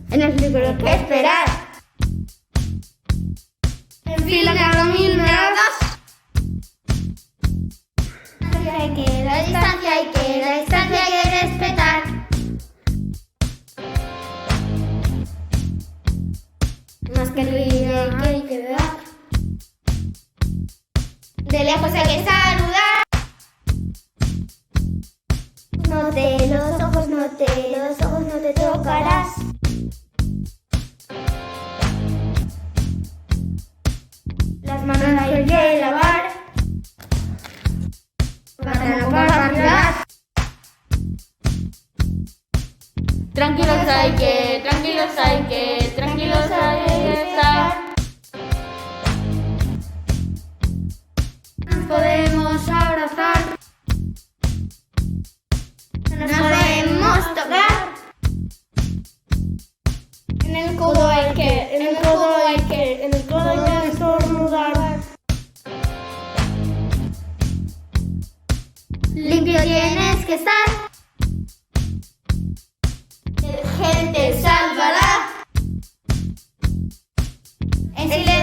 En el libro que esperar. En fila cada 1000 grados. Hay que la distancia, hay que la distancia hay que respetar. Más que olvide que hay que ver. De lejos hay que saludar. No te los ojos, no te tocarás. Las manos hay que lavar para no compartir. Tranquilos hay que estar. Nos podemos abrazar. Nos podemos tocar. En el codo hay que estornudar. Limpio tienes que estar. El gel te salvará. En silencio.